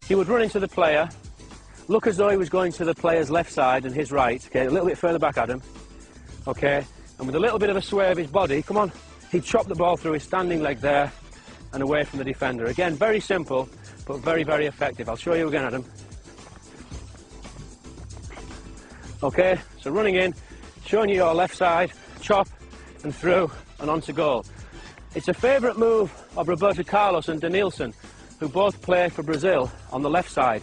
He would run into the player, look as though he was going to the player's left side and his right, okay, a little bit further back, Adam, okay, and with a little bit of a sway of his body, come on, he'd chop the ball through his standing leg there and away from the defender. Again, very simple, but very, very effective. I'll show you again, Adam. Okay, so running in, showing you your left side, chop and through and onto goal. It's a favourite move of Roberto Carlos and Denilson, who both play for Brazil on the left side.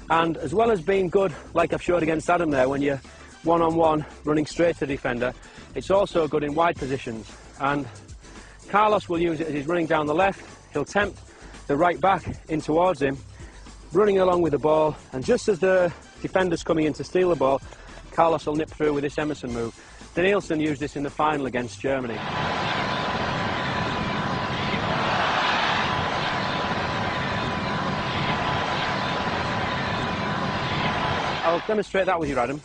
And as well as being good, like I've showed against Adam there, when you're one-on-one running straight to the defender, it's also good in wide positions. And Carlos will use it as he's running down the left. He'll tempt the right back in towards him, running along with the ball, and just as the defender's coming in to steal the ball, Carlos will nip through with this Emerson move. Denilson used this in the final against Germany. I'll demonstrate that with you, Adam.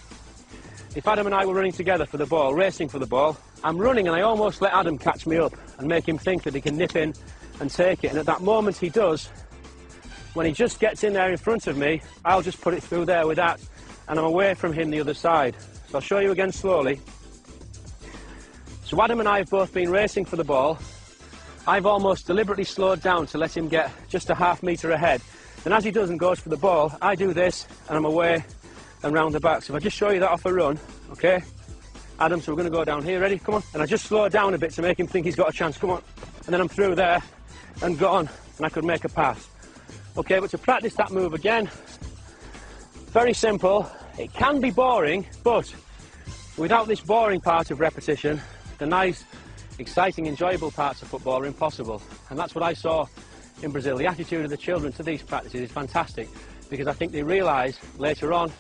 If Adam and I were running together for the ball, racing for the ball, I'm running and I almost let Adam catch me up and make him think that he can nip in and take it. And at that moment he does, when he just gets in there in front of me, I'll just put it through there with that, and I'm away from him the other side. So I'll show you again slowly. So Adam and I have both been racing for the ball. I've almost deliberately slowed down to let him get just a half metre ahead. And as he does and goes for the ball, I do this and I'm away and round the back. So if I just show you that off a run, okay? Adam, so we're going to go down here, ready? Come on. And I just slow down a bit to make him think he's got a chance, come on. And then I'm through there and gone, and I could make a pass. Okay, but to practice that move again, very simple. It can be boring, but without this boring part of repetition, the nice, exciting, enjoyable parts of football are impossible. And that's what I saw in Brazil. The attitude of the children to these practices is fantastic, because I think they realise later on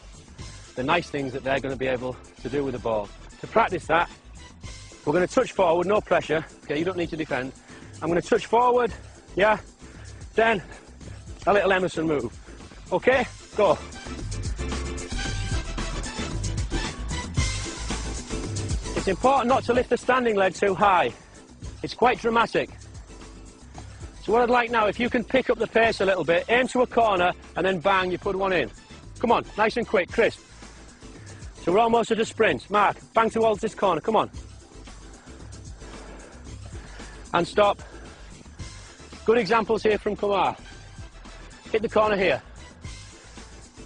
the nice things that they're going to be able to do with the ball. To practice that, we're going to touch forward, no pressure, okay, you don't need to defend. I'm going to touch forward, yeah, then a little Emerson move. Okay, go. It's important not to lift the standing leg too high. It's quite dramatic. So what I'd like now, if you can pick up the pace a little bit, aim to a corner and then bang, you put one in. Come on, nice and quick, crisp. So we're almost at a sprint. Mark, bang towards this corner, come on. And stop. Good examples here from Kumar. Hit the corner here.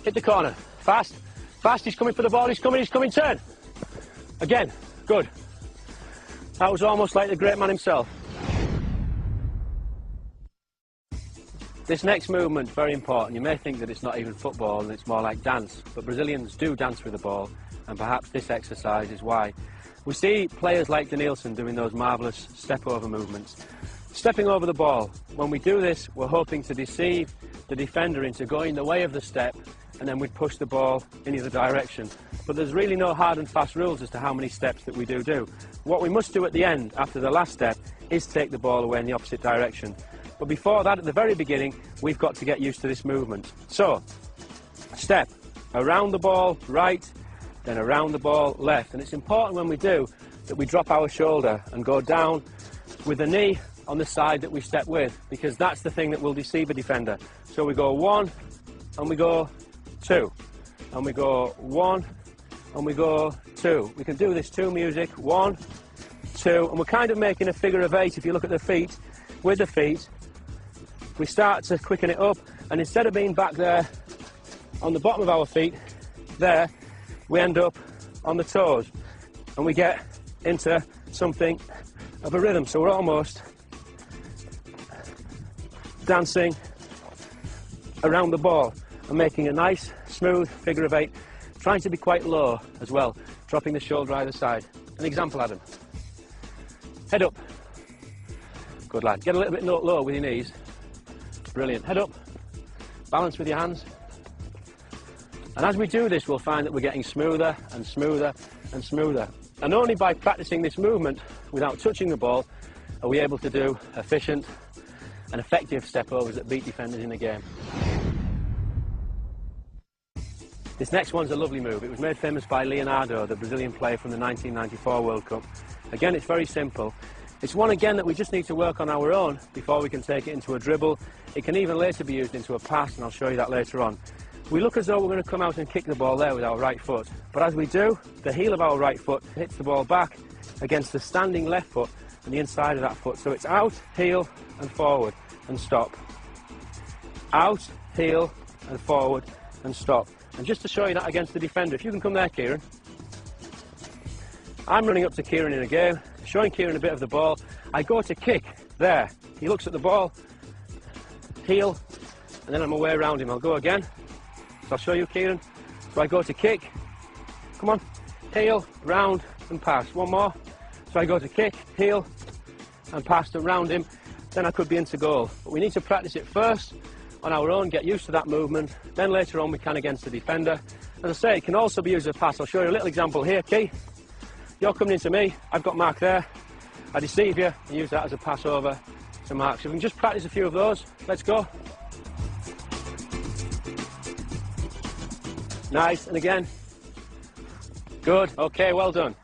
Hit the corner. Fast, fast, he's coming for the ball, he's coming, turn. Again, good. That was almost like the great man himself. This next movement, very important. You may think that it's not even football and it's more like dance, but Brazilians do dance with the ball, and perhaps this exercise is why. We see players like Denilson doing those marvellous step-over movements. Stepping over the ball. When we do this, we're hoping to deceive the defender into going the way of the step, and then we'd push the ball in either direction. But there's really no hard and fast rules as to how many steps that we do. What we must do at the end, after the last step, is take the ball away in the opposite direction. But before that, at the very beginning, we've got to get used to this movement. So, step, around the ball, right, then around the ball, left. And it's important when we do that we drop our shoulder and go down with the knee on the side that we step with, because that's the thing that will deceive a defender. So we go 1, and we go 2, and we go 1, and we go 2. We can do this to music, 1, 2, and we're kind of making a figure of 8 if you look at the feet. With the feet, we start to quicken it up, and instead of being back there on the bottom of our feet, there, we end up on the toes, and we get into something of a rhythm. So we're almost dancing around the ball and making a nice, smooth figure of 8, trying to be quite low as well, dropping the shoulder either side. An example, Adam. Head up. Good lad. Get a little bit low with your knees. Brilliant. Head up. Balance with your hands. And as we do this, we'll find that we're getting smoother and smoother and smoother. And only by practicing this movement without touching the ball are we able to do efficient and effective step-overs that beat defenders in the game. This next one's a lovely move. It was made famous by Leonardo, the Brazilian player from the 1994 World Cup. Again, it's very simple. It's one again that we just need to work on our own before we can take it into a dribble. It can even later be used into a pass, and I'll show you that later on. We look as though we're going to come out and kick the ball there with our right foot, but as we do, the heel of our right foot hits the ball back against the standing left foot and the inside of that foot. So it's out, heel and forward and stop. Out, heel and forward and stop. And just to show you that against the defender, if you can come there, Kieran. I'm running up to Kieran in a game, showing Kieran a bit of the ball. I go to kick there. He looks at the ball, heel, and then I'm away around him. I'll go again. So I'll show you, Kieran. So I go to kick. Come on. Heel, round, and pass. One more. So I go to kick, heel, and pass around him. Then I could be into goal. But we need to practice it first on our own, get used to that movement. Then later on we can against the defender. As I say, it can also be used as a pass. I'll show you a little example here, Key. You're coming into me. I've got Mark there. I deceive you and use that as a pass over to Mark. So we can just practice a few of those. Let's go. Nice, and again. Good, okay, well done.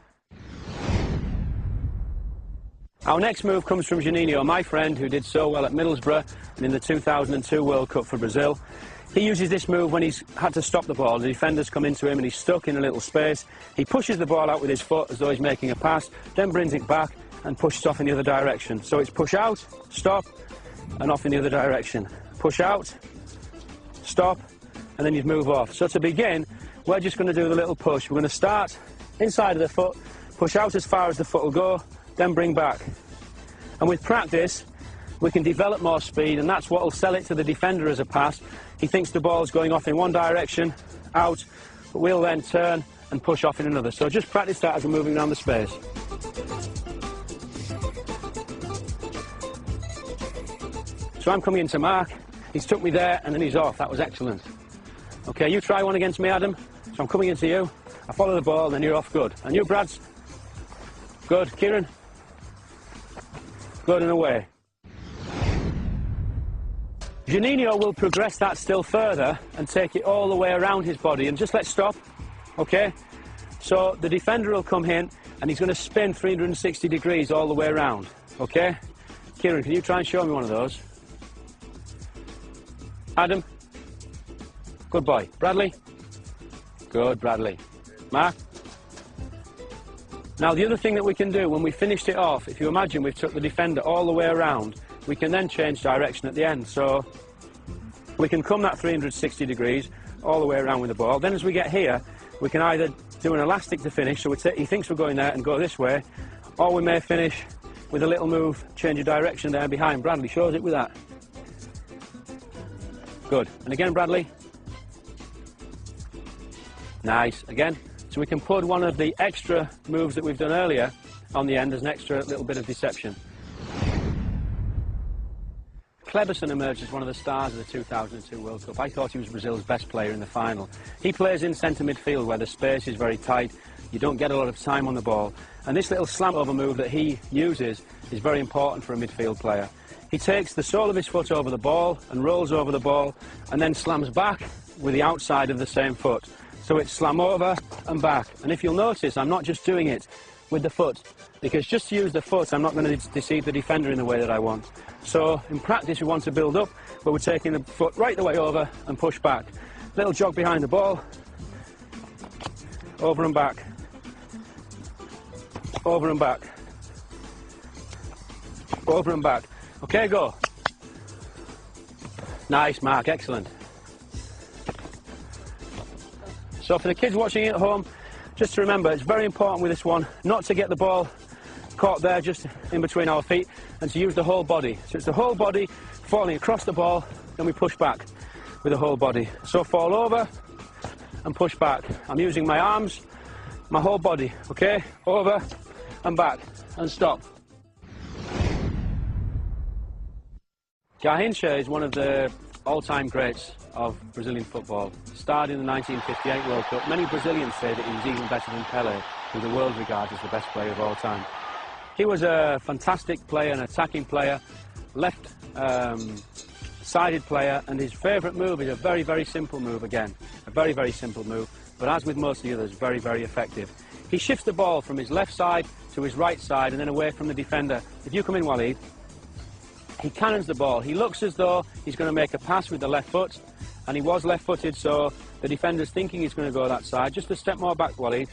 Our next move comes from Juninho, my friend, who did so well at Middlesbrough and in the 2002 World Cup for Brazil. He uses this move when he's had to stop the ball. The defenders come into him and he's stuck in a little space. He pushes the ball out with his foot as though he's making a pass, then brings it back and pushes off in the other direction. So it's push out, stop, and off in the other direction. Push out, stop, and then you'd move off. So to begin, we're just going to do the little push. We're going to start inside of the foot, push out as far as the foot will go, then bring back. And with practice, we can develop more speed, and that's what will sell it to the defender as a pass. He thinks the ball's going off in one direction, out, but we'll then turn and push off in another. So just practice that as we're moving around the space. So I'm coming into Mark, he's took me there and then he's off. That was excellent. Okay, you try one against me, Adam. So I'm coming into you, I follow the ball, then you're off. Good. And you, Brads? Good. Kieran? Good, and away. Juninho will progress that still further and take it all the way around his body. And just let's stop, okay? So the defender will come in and he's going to spin 360 degrees all the way around, okay? Kieran, can you try and show me one of those? Adam? Good boy. Bradley? Good, Bradley. Mark? Now the other thing that we can do when we finished it off, if you imagine we've took the defender all the way around, we can then change direction at the end. So we can come that 360 degrees all the way around with the ball. Then as we get here, we can either do an elastic to finish, so he thinks we're going there and go this way, or we may finish with a little move, change of direction there behind. Bradley shows it with that. Good. And again, Bradley. Nice. Again. So we can put one of the extra moves that we've done earlier on the end as an extra little bit of deception. Kleberson emerged as one of the stars of the 2002 World Cup. I thought he was Brazil's best player in the final. He plays in centre midfield where the space is very tight, you don't get a lot of time on the ball, and this little slam over move that he uses is very important for a midfield player. He takes the sole of his foot over the ball and rolls over the ball and then slams back with the outside of the same foot. So it's slam over and back. And if you'll notice, I'm not just doing it with the foot, because just to use the foot, I'm not going to deceive the defender in the way that I want. So in practice, we want to build up, but we're taking the foot right the way over and push back. Little jog behind the ball, over and back, over and back, over and back. Okay, go. Nice, Mark, excellent. So for the kids watching at home, just to remember, it's very important with this one not to get the ball caught there just in between our feet, and to use the whole body. So it's the whole body falling across the ball, then we push back with the whole body. So fall over and push back. I'm using my arms, my whole body, okay? Over and back and stop. Garrincha is one of the all-time greats of Brazilian football. Starred in the 1958 World Cup. Many Brazilians say that he was even better than Pelé, who the world regards as the best player of all time. He was a fantastic player, an attacking player, left-sided player, and his favourite move is a very, very simple move again. A very, very simple move, but as with most of the others, very, very effective. He shifts the ball from his left side to his right side and then away from the defender. If you come in, Waleed, he cannons the ball. He looks as though he's going to make a pass with the left foot, and he was left-footed, so the defender's thinking he's going to go that side. Just a step more back, Waleed.